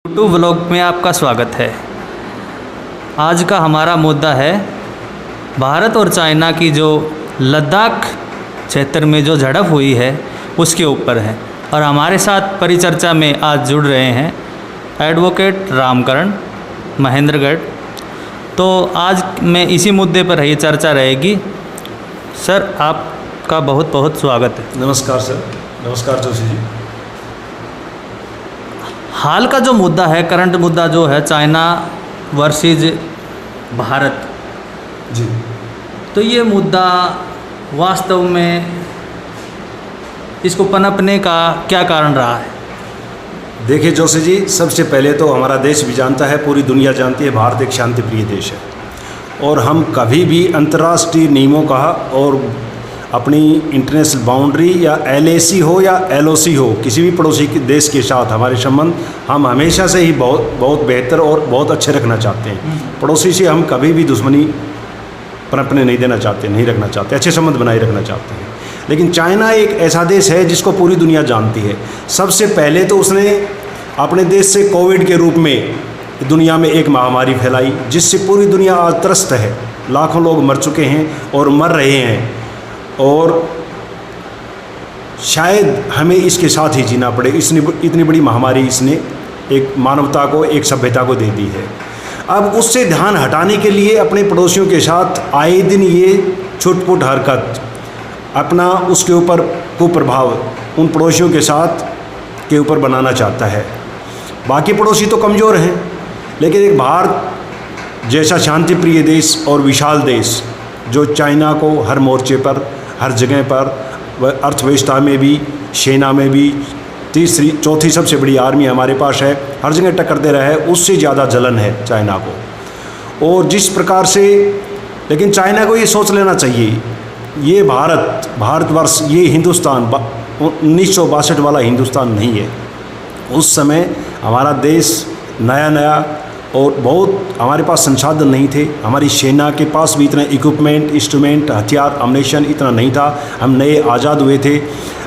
YouTube vlog में आपका स्वागत है। आज का हमारा मुद्दा है भारत और चाइना की जो लद्दाख क्षेत्र में जो झड़प हुई है उसके ऊपर है। और हमारे साथ परिचर्चा में आज जुड़ रहे हैं एडवोकेट रामकरण महेंद्रगढ़। तो आज में इसी मुद्दे पर ये चर्चा रहेगी। सर, आपका बहुत बहुत स्वागत है। नमस्कार सर। नमस्कार जोशी जी। हाल का जो मुद्दा है, करंट मुद्दा जो है चाइना वर्सेज भारत जी, तो ये मुद्दा वास्तव में इसको पनपने का क्या कारण रहा है? देखिए जोशी जी, सबसे पहले तो हमारा देश भी जानता है, पूरी दुनिया जानती है, भारत एक शांति प्रिय देश है और हम कभी भी अंतर्राष्ट्रीय नियमों का और अपनी इंटरनेशनल बाउंड्री या LAC हो या LOC हो, किसी भी पड़ोसी देश के साथ हमारे संबंध हम हमेशा से ही बहुत बेहतर और बहुत अच्छे रखना चाहते हैं। पड़ोसी से हम कभी भी दुश्मनी पनपने नहीं देना चाहते, नहीं रखना चाहते, अच्छे संबंध बनाए रखना चाहते हैं। लेकिन चाइना एक ऐसा देश है जिसको पूरी दुनिया जानती है। सबसे पहले तो उसने अपने देश से कोविड के रूप में दुनिया में एक महामारी फैलाई जिससे पूरी दुनिया आज त्रस्त है। लाखों लोग मर चुके हैं और मर रहे हैं और शायद हमें इसके साथ ही जीना पड़े। इतनी बड़ी महामारी इसने एक मानवता को, एक सभ्यता को दे दी है। अब उससे ध्यान हटाने के लिए अपने पड़ोसियों के साथ आए दिन ये छुटपुट हरकत अपना उसके ऊपर कुप्रभाव उन पड़ोसियों के साथ के ऊपर बनाना चाहता है। बाकी पड़ोसी तो कमज़ोर हैं, लेकिन एक भारत जैसा शांति प्रिय देश और विशाल देश जो चाइना को हर मोर्चे पर, हर जगह पर, अर्थव्यवस्था में भी, सेना में भी, तीसरी चौथी सबसे बड़ी आर्मी हमारे पास है, हर जगह टक्कर दे रहा है, उससे ज़्यादा जलन है चाइना को। और जिस प्रकार से, लेकिन चाइना को ये सोच लेना चाहिए, ये भारतवर्ष, ये हिंदुस्तान 1962 वाला हिंदुस्तान नहीं है। उस समय हमारा देश नया और बहुत हमारे पास संसाधन नहीं थे, हमारी सेना के पास भी इतना इक्विपमेंट, इंस्ट्रूमेंट, हथियार, अम्युनिशन इतना नहीं था। हम नए आज़ाद हुए थे,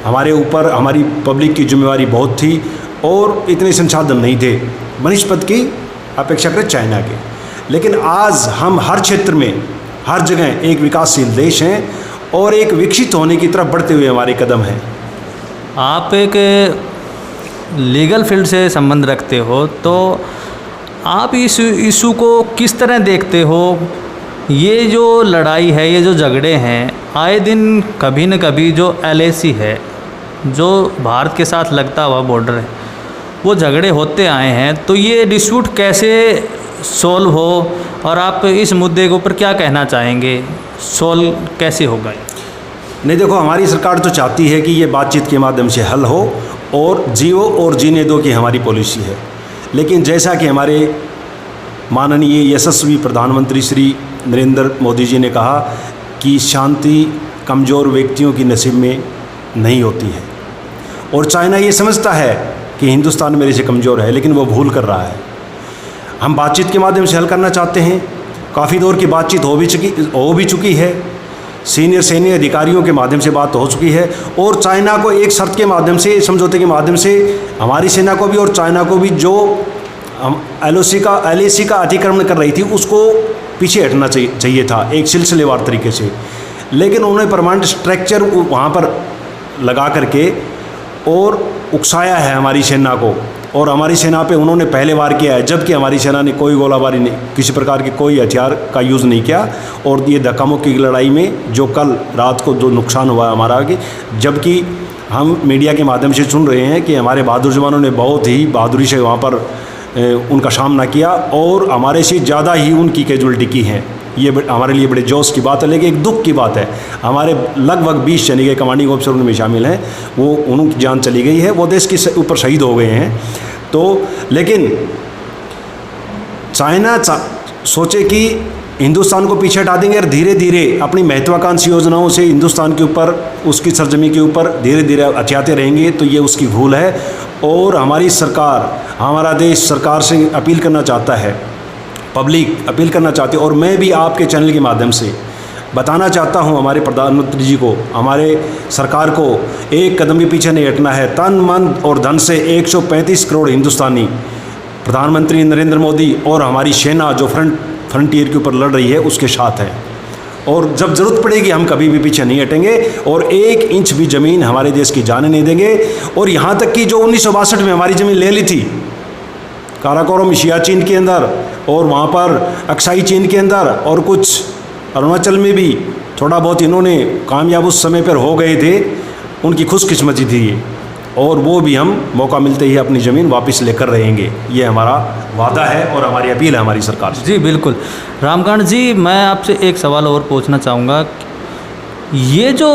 हमारे ऊपर हमारी पब्लिक की जिम्मेवारी बहुत थी और इतने संसाधन नहीं थे बनस्पत की अपेक्षा करें चाइना के। लेकिन आज हम हर क्षेत्र में, हर जगह एक विकासशील देश हैं और एक विकसित होने की तरफ बढ़ते हुए हमारे कदम हैं। आप एक लीगल फील्ड से संबंध रखते हो, तो आप इस इशू को किस तरह देखते हो? ये जो लड़ाई है, ये जो झगड़े हैं, आए दिन कभी न कभी जो LAC है, जो भारत के साथ लगता हुआ बॉर्डर है, वो झगड़े होते आए हैं। तो ये डिस्प्यूट कैसे सॉल्व हो और आप इस मुद्दे के ऊपर क्या कहना चाहेंगे? सॉल्व कैसे होगा? नहीं, देखो, हमारी सरकार तो चाहती है कि ये बातचीत के माध्यम से हल हो और जियो और जीने दो की हमारी पॉलिसी है। लेकिन जैसा कि हमारे माननीय यशस्वी प्रधानमंत्री श्री नरेंद्र मोदी जी ने कहा कि शांति कमज़ोर व्यक्तियों की नसीब में नहीं होती है, और चाइना ये समझता है कि हिंदुस्तान मेरे से कमज़ोर है, लेकिन वो भूल कर रहा है। हम बातचीत के माध्यम से हल करना चाहते हैं। काफ़ी दौर की बातचीत हो भी चुकी है, सीनियर अधिकारियों के माध्यम से बात हो चुकी है और चाइना को एक शर्त के माध्यम से, समझौते के माध्यम से हमारी सेना को भी और चाइना को भी जो LAC का अतिक्रमण कर रही थी उसको पीछे हटना चाहिए था एक सिलसिलेवार तरीके से। लेकिन उन्होंने परमानेंट स्ट्रक्चर वहाँ पर लगा करके और उकसाया है हमारी सेना को, और हमारी सेना पे उन्होंने पहले वार किया है, जबकि हमारी सेना ने कोई गोलाबारी नहीं, किसी प्रकार के कोई हथियार का यूज़ नहीं किया। और ये धक्का मुक्की की लड़ाई में जो कल रात को जो नुकसान हुआ हमारा आगे, जबकि हम मीडिया के माध्यम से सुन रहे हैं कि हमारे बहादुर जवानों ने बहुत ही बहादुरी से वहाँ पर उनका सामना किया और हमारे से ज़्यादा ही उनकी कैजुअल्टी की है। ये हमारे लिए बड़े जोश की बात है, लेकिन एक दुख की बात है। हमारे लगभग 20 सैनिक कमांडिंग ऑफिसर उनमें शामिल हैं, वो उनकी जान चली गई है, वो देश के ऊपर शहीद हो गए हैं। तो लेकिन चाइना सोचे कि हिंदुस्तान को पीछे हटा देंगे और धीरे धीरे अपनी महत्वाकांक्षी योजनाओं से हिंदुस्तान के ऊपर, उसकी सरजमी के ऊपर धीरे धीरे अछाते रहेंगे, तो ये उसकी भूल है। और हमारी सरकार, हमारा देश सरकार से अपील करना चाहता है, पब्लिक अपील करना चाहती है, और मैं भी आपके चैनल के माध्यम से बताना चाहता हूं हमारे प्रधानमंत्री जी को, हमारे सरकार को, एक कदम भी पीछे नहीं हटना है। तन मन और धन से 135 करोड़ हिंदुस्तानी प्रधानमंत्री नरेंद्र मोदी और हमारी सेना जो फ्रंटियर के ऊपर लड़ रही है उसके साथ है। और जब ज़रूरत पड़ेगी हम कभी भी पीछे नहीं हटेंगे और 1 इंच भी ज़मीन हमारे देश की जाने नहीं देंगे। और यहाँ तक कि जो 1962 में हमारी ज़मीन ले ली थी काराकोरम सियाचिन के अंदर और वहाँ पर अक्साई चीन के अंदर और कुछ अरुणाचल में भी थोड़ा बहुत इन्होंने कामयाब उस समय पर हो गए थे, उनकी खुशकिस्मती थी ये। और वो भी हम मौका मिलते ही अपनी ज़मीन वापस लेकर रहेंगे, ये हमारा वादा है और हमारी अपील है हमारी सरकार से। जी बिल्कुल। रामकांत जी, मैं आपसे एक सवाल और पूछना चाहूँगा, ये जो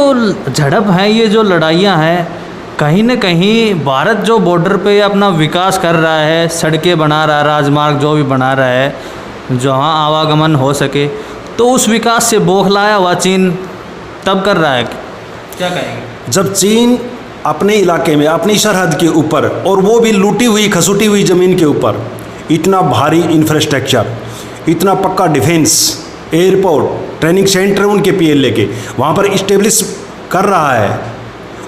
झड़प है, ये जो लड़ाइयाँ हैं, कहीं न कहीं भारत जो बॉर्डर पे अपना विकास कर रहा है, सड़कें बना रहा है, राजमार्ग जो भी बना रहा है, जहाँ आवागमन हो सके, तो उस विकास से बौखलाया हुआ चीन तब कर रहा है, क्या कहेंगे? जब चीन अपने इलाके में अपनी सरहद के ऊपर और वो भी लूटी हुई खसूटी हुई ज़मीन के ऊपर इतना भारी इंफ्रास्ट्रक्चर, इतना पक्का डिफेंस, एयरपोर्ट, ट्रेनिंग सेंटर उनके पीएलए के वहाँ पर इस्टेब्लिश कर रहा है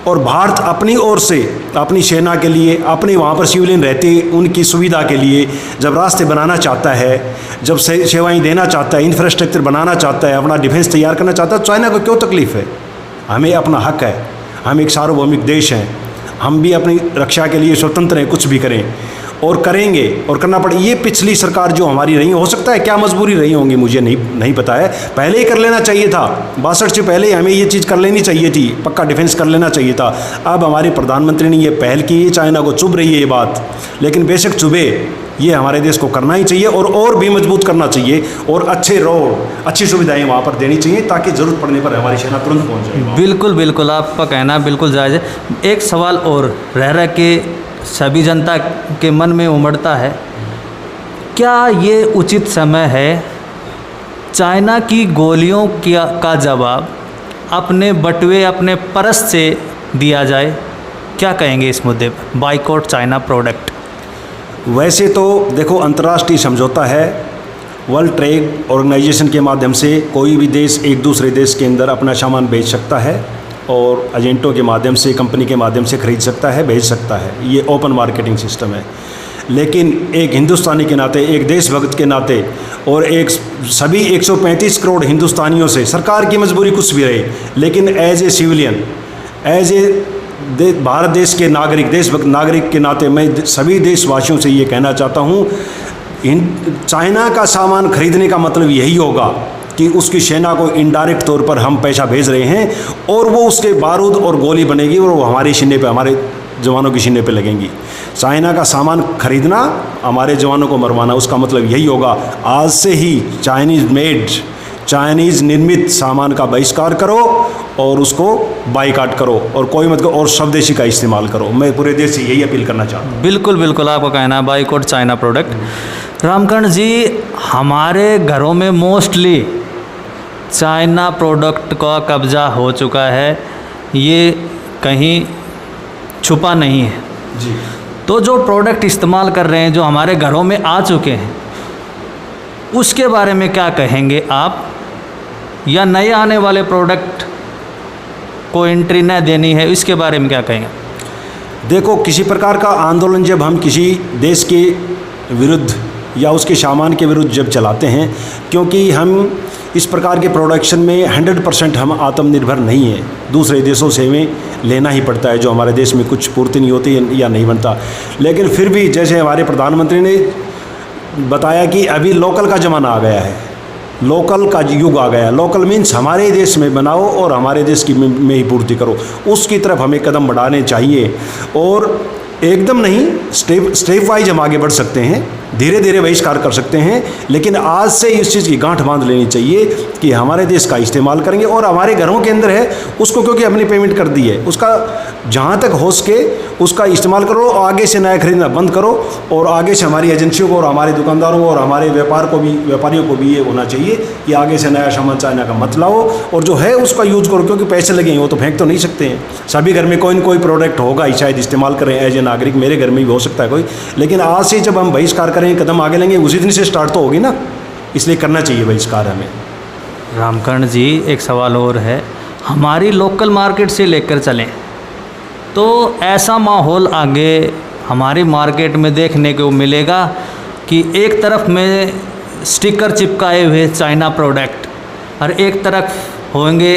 और भारत अपनी ओर से अपनी सेना के लिए, अपने वहाँ पर सिविलियन रहते उनकी सुविधा के लिए जब रास्ते बनाना चाहता है, जब सेवाएं देना चाहता है, इंफ्रास्ट्रक्चर बनाना चाहता है, अपना डिफेंस तैयार करना चाहता है, चाइना को क्यों तकलीफ़ है? हमें अपना हक है, हम एक सार्वभौमिक देश हैं, हम भी अपनी रक्षा के लिए स्वतंत्र हैं, कुछ भी करें और करेंगे और करना पड़े। ये पिछली सरकार जो हमारी रही, हो सकता है क्या मजबूरी रही होंगी, मुझे नहीं पता है, पहले ही कर लेना चाहिए था, 62 से पहले ही हमें ये चीज़ कर लेनी चाहिए थी, पक्का डिफेंस कर लेना चाहिए था। अब हमारे प्रधानमंत्री ने ये पहल की है, चाइना को चुभ रही है ये बात, लेकिन बेशक चुभे, ये हमारे देश को करना ही चाहिए और भी मजबूत करना चाहिए और अच्छे रोड, अच्छी सुविधाएं वहाँ पर देनी चाहिए ताकि ज़रूरत पड़ने पर हमारी सेना तुरंत पहुँच जाए। बिल्कुल बिल्कुल, आपका कहना बिल्कुल जायज़ है। एक सवाल और रह के सभी जनता के मन में उमड़ता है, क्या ये उचित समय है चाइना की गोलियों का जवाब अपने बटुए, अपने परस से दिया जाए? क्या कहेंगे इस मुद्दे पर, बाइकआउट चाइना प्रोडक्ट? वैसे तो देखो, अंतर्राष्ट्रीय समझौता है, वर्ल्ड ट्रेड ऑर्गेनाइजेशन के माध्यम से कोई भी देश एक दूसरे देश के अंदर अपना सामान बेच सकता है और एजेंटों के माध्यम से, कंपनी के माध्यम से खरीद सकता है, बेच सकता है, ये ओपन मार्केटिंग सिस्टम है। लेकिन एक हिंदुस्तानी के नाते, एक देशभक्त के नाते और एक सभी 135 करोड़ हिंदुस्तानियों से, सरकार की मजबूरी कुछ भी रहे, लेकिन as a civilian, as a Bharat देश के नागरिक, देशभक्त नागरिक के नाते मैं सभी देशवासियों से ये कहना चाहता हूँ, चाइना का सामान खरीदने का मतलब यही होगा कि उसकी सेना को इनडायरेक्ट तौर पर हम पैसा भेज रहे हैं और वो उसके बारूद और गोली बनेगी और वो हमारे सीने पे, हमारे जवानों के सीने पे लगेंगी। चाइना का सामान खरीदना, हमारे जवानों को मरवाना, उसका मतलब यही होगा। आज से ही चाइनीज़ मेड, चाइनीज़ निर्मित सामान का बहिष्कार करो और उसको बाइकाट करो और कोई मत करो और स्वदेशी का इस्तेमाल करो। मैं पूरे देश से यही अपील करना चाहता हूँ। बिल्कुल बिल्कुल, आपका कहना है बाइकआउट चाइना प्रोडक्ट। रामकांत जी, हमारे घरों में मोस्टली चाइना प्रोडक्ट का कब्जा हो चुका है, ये कहीं छुपा नहीं है जी। तो जो प्रोडक्ट इस्तेमाल कर रहे हैं, जो हमारे घरों में आ चुके हैं, उसके बारे में क्या कहेंगे आप? या नए आने वाले प्रोडक्ट को एंट्री न देनी है, इसके बारे में क्या कहेंगे? देखो, किसी प्रकार का आंदोलन जब हम किसी देश के विरुद्ध या उसके सामान के विरुद्ध जब चलाते हैं, क्योंकि हम इस प्रकार के प्रोडक्शन में 100% हम आत्मनिर्भर नहीं हैं, दूसरे देशों से हमें लेना ही पड़ता है, जो हमारे देश में कुछ पूर्ति नहीं होती या नहीं बनता। लेकिन फिर भी जैसे हमारे प्रधानमंत्री ने बताया कि अभी लोकल का ज़माना आ गया है, लोकल का युग आ गया है। लोकल मीन्स हमारे देश में बनाओ और हमारे देश की में ही पूर्ति करो, उसकी तरफ हमें कदम बढ़ाने चाहिए। और एकदम नहीं, स्टेप वाइज हम आगे बढ़ सकते हैं, धीरे धीरे बहिष्कार कर सकते हैं, लेकिन आज से इस चीज़ की गांठ बांध लेनी चाहिए कि हमारे देश का इस्तेमाल करेंगे और हमारे घरों के अंदर है उसको, क्योंकि अपनी पेमेंट कर दी है, उसका जहाँ तक हो सके उसका इस्तेमाल करो, आगे से नया खरीदना बंद करो और आगे से हमारी एजेंसियों को और हमारे दुकानदारों को और हमारे व्यापारियों को भी ये होना चाहिए कि आगे से नया सामान चाइना का मत लाओ और जो है उसका यूज करो, क्योंकि पैसे लगेंगे, वो तो फेंक तो नहीं सकते हैं। सभी घर में कोई न कोई प्रोडक्ट होगा ही, शायद इस्तेमाल करें एज ए नागरिक, मेरे घर में भी हो सकता है कोई, लेकिन आज से जब हम बहिष्कार करें, कदम आगे लेंगे, उसी दिन से स्टार्ट तो होगी ना, इसलिए करना चाहिए बहिष्कार हमें। रामकर्ण जी, एक सवाल और है, हमारी लोकल मार्केट से लेकर चलें तो ऐसा माहौल आगे हमारी मार्केट में देखने को मिलेगा कि एक तरफ में स्टिकर चिपकाए हुए चाइना प्रोडक्ट और एक तरफ होंगे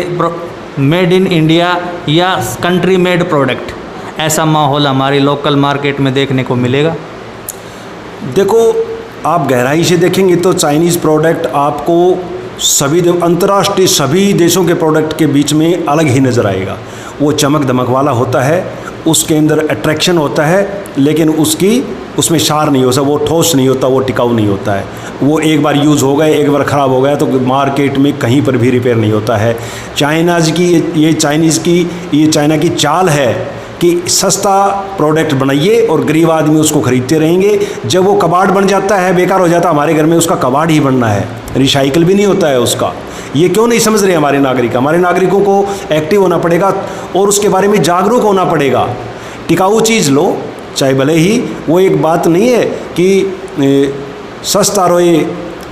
मेड इन इंडिया या कंट्री मेड प्रोडक्ट, ऐसा माहौल हमारी लोकल मार्केट में देखने को मिलेगा? देखो, आप गहराई से देखेंगे तो चाइनीज़ प्रोडक्ट आपको सभी अंतर्राष्ट्रीय सभी देशों के प्रोडक्ट के बीच में अलग ही नज़र आएगा। वो चमक दमक वाला होता है, उसके अंदर अट्रैक्शन होता है, लेकिन उसमें शार नहीं होता, वो ठोस नहीं होता, वो टिकाऊ नहीं होता है। वो एक बार यूज़ हो गए, एक बार ख़राब हो गया तो मार्केट में कहीं पर भी रिपेयर नहीं होता है। ये चाइना की चाल है कि सस्ता प्रोडक्ट बनाइए और गरीब आदमी उसको ख़रीदते रहेंगे। जब वो कबाड़ बन जाता है, बेकार हो जाता है, हमारे घर में उसका कबाड़ ही बनना है, रिसाइकिल भी नहीं होता है उसका। ये क्यों नहीं समझ रहे हमारे नागरिक? हमारे नागरिकों को एक्टिव होना पड़ेगा और उसके बारे में जागरूक होना पड़ेगा। टिकाऊ चीज़ लो, चाहे भले ही वो एक बात नहीं है कि सस्ता रोए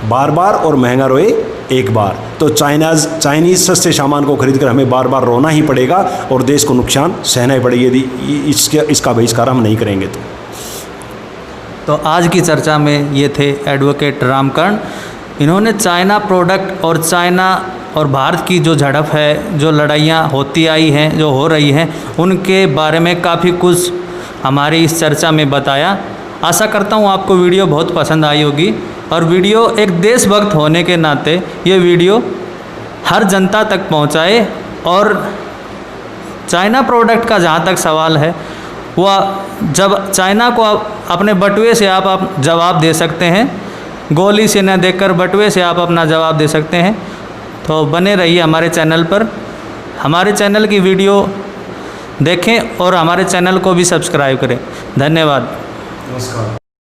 बार बार और महंगा रोए एक बार। तो चाइनीज़ सस्ते सामान को खरीद कर हमें बार बार रोना ही पड़ेगा और देश को नुकसान सहना ही पड़ेगा यदि इसका बहिष्कार हम नहीं करेंगे तो आज की चर्चा में ये थे एडवोकेट रामकर्ण। इन्होंने चाइना प्रोडक्ट और चाइना और भारत की जो झड़प है, जो लड़ाइयाँ होती आई हैं, जो हो रही हैं, उनके बारे में काफ़ी कुछ हमारी इस चर्चा में बताया। आशा करता हूँ आपको वीडियो बहुत पसंद आई होगी और वीडियो एक देशभक्त होने के नाते ये वीडियो हर जनता तक पहुँचाए। और चाइना प्रोडक्ट का जहाँ तक सवाल है, वह जब चाइना को अपने बटुए से आप जवाब दे सकते हैं, गोली से न देखकर बटुए से आप अपना जवाब दे सकते हैं। तो बने रहिए हमारे चैनल पर, हमारे चैनल की वीडियो देखें और हमारे चैनल को भी सब्सक्राइब करें। धन्यवाद। नमस्कार।